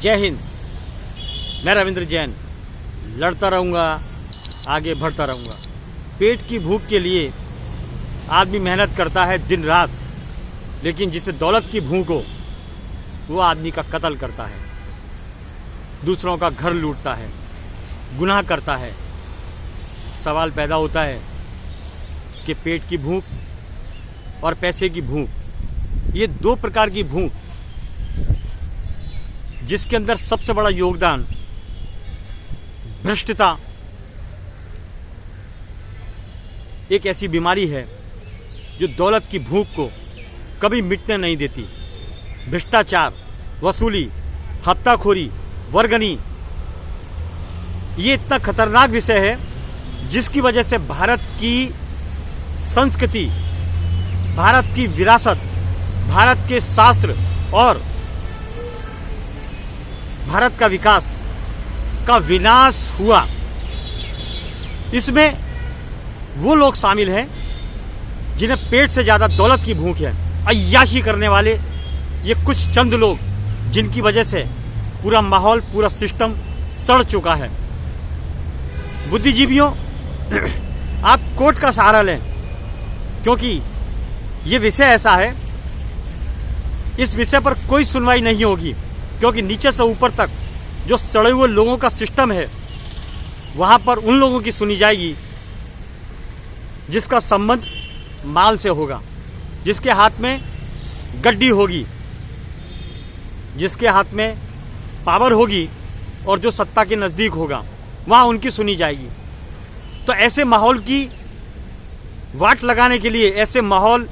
जय हिंद। मैं रविंद्र जैन लड़ता रहूँगा, आगे बढ़ता रहूँगा। पेट की भूख के लिए आदमी मेहनत करता है दिन रात, लेकिन जिसे दौलत की भूख हो वो आदमी का कत्ल करता है, दूसरों का घर लूटता है, गुनाह करता है। सवाल पैदा होता है कि पेट की भूख और पैसे की भूख, ये दो प्रकार की भूख, जिसके अंदर सबसे बड़ा योगदान भ्रष्टता एक ऐसी बीमारी है जो दौलत की भूख को कभी मिटने नहीं देती। भ्रष्टाचार, वसूली, हफ्ताखोरी, वर्गनी, ये इतना खतरनाक विषय है जिसकी वजह से भारत की संस्कृति, भारत की विरासत, भारत के शास्त्र और भारत का विकास का विनाश हुआ। इसमें वो लोग शामिल हैं जिन्हें पेट से ज्यादा दौलत की भूख है। अय्याशी करने वाले ये कुछ चंद लोग, जिनकी वजह से पूरा माहौल, पूरा सिस्टम सड़ चुका है। बुद्धिजीवियों, आप कोर्ट का सहारा लें, क्योंकि ये विषय ऐसा है, इस विषय पर कोई सुनवाई नहीं होगी, क्योंकि नीचे से ऊपर तक जो सड़े हुए लोगों का सिस्टम है, वहां पर उन लोगों की सुनी जाएगी जिसका संबंध माल से होगा, जिसके हाथ में गड्डी होगी, जिसके हाथ में पावर होगी और जो सत्ता के नजदीक होगा, वहां उनकी सुनी जाएगी। तो ऐसे माहौल की वाट लगाने के लिए, ऐसे माहौल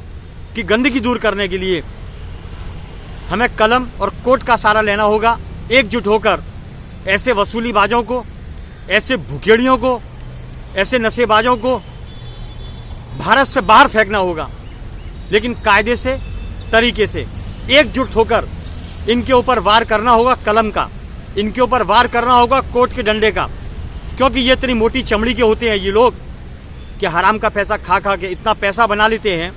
की गंदगी दूर करने के लिए हमें कलम और कोर्ट का सहारा लेना होगा। एकजुट होकर ऐसे वसूलीबाजों को, ऐसे भुखेड़ियों को, ऐसे नशेबाजों को भारत से बाहर फेंकना होगा, लेकिन कायदे से, तरीके से एकजुट होकर इनके ऊपर वार करना होगा कलम का, इनके ऊपर वार करना होगा कोर्ट के डंडे का। क्योंकि ये इतनी मोटी चमड़ी के होते हैं ये लोग कि हराम का पैसा खा खा के इतना पैसा बना लेते हैं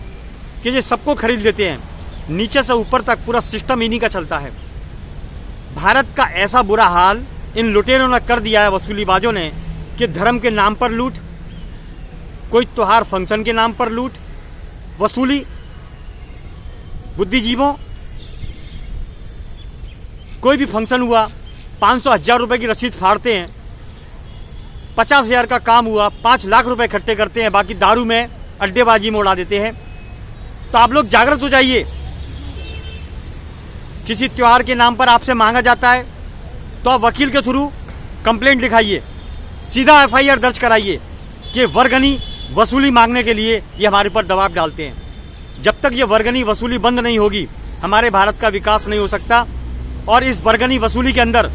कि ये सबको खरीद लेते हैं। नीचे से ऊपर तक पूरा सिस्टम इन्हीं का चलता है। भारत का ऐसा बुरा हाल इन लुटेरों ने कर दिया है, वसूलीबाजों ने, कि धर्म के नाम पर लूट, कोई त्योहार फंक्शन के नाम पर लूट, वसूली। बुद्धिजीवों, कोई भी फंक्शन हुआ 500-1000 रुपए की रसीद फाड़ते हैं, 50,000 का काम हुआ 5 लाख रुपए इकट्ठे करते हैं, बाकी दारू में, अड्डेबाजी में उड़ा देते हैं। तो आप लोग जागृत हो जाइए। किसी त्योहार के नाम पर आपसे मांगा जाता है तो आप वकील के थ्रू कंप्लेंट लिखाइए, सीधा एफआईआर दर्ज कराइए कि वर्गनी वसूली मांगने के लिए ये हमारे पर दबाव डालते हैं। जब तक ये वर्गनी वसूली बंद नहीं होगी, हमारे भारत का विकास नहीं हो सकता। और इस वर्गनी वसूली के अंदर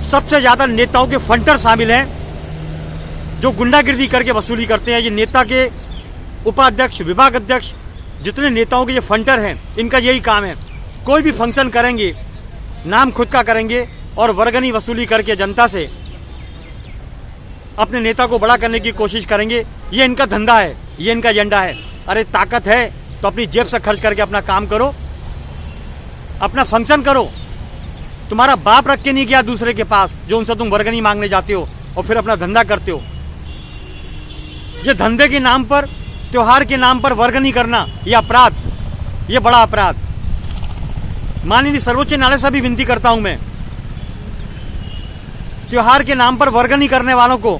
सबसे ज्यादा नेताओं के फंटर शामिल हैं, जो गुंडागिर्दी करके वसूली करते हैं। ये नेता के उपाध्यक्ष, विभाग अध्यक्ष, जितने नेताओं के ये फंटर हैं, इनका यही काम है। कोई भी फंक्शन करेंगे, नाम खुद का करेंगे और वर्गनी वसूली करके जनता से अपने नेता को बड़ा करने की कोशिश करेंगे। ये इनका धंधा है, ये इनका एजेंडा है। अरे ताकत है तो अपनी जेब से खर्च करके अपना काम करो, अपना फंक्शन करो। तुम्हारा बाप रख के नहीं गया दूसरे के पास, जो उनसे तुम वर्गनी मांगने जाते हो और फिर अपना धंधा करते हो। ये धंधे के नाम पर, त्योहार के नाम पर वर्गनी करना, ये अपराध, ये बड़ा अपराध। माननीय सर्वोच्च न्यायालय से भी विनती करता हूं मैं, त्योहार के नाम पर वर्गनी करने वालों को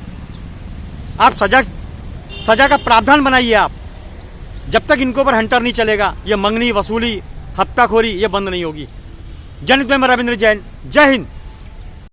आप सजा का प्रावधान बनाइए आप। जब तक इनके ऊपर हंटर नहीं चलेगा, ये मंगनी, वसूली, हफ्ताखोरी, ये बंद नहीं होगी। जनहित में मैं रविंद्र जैन। जय हिंद।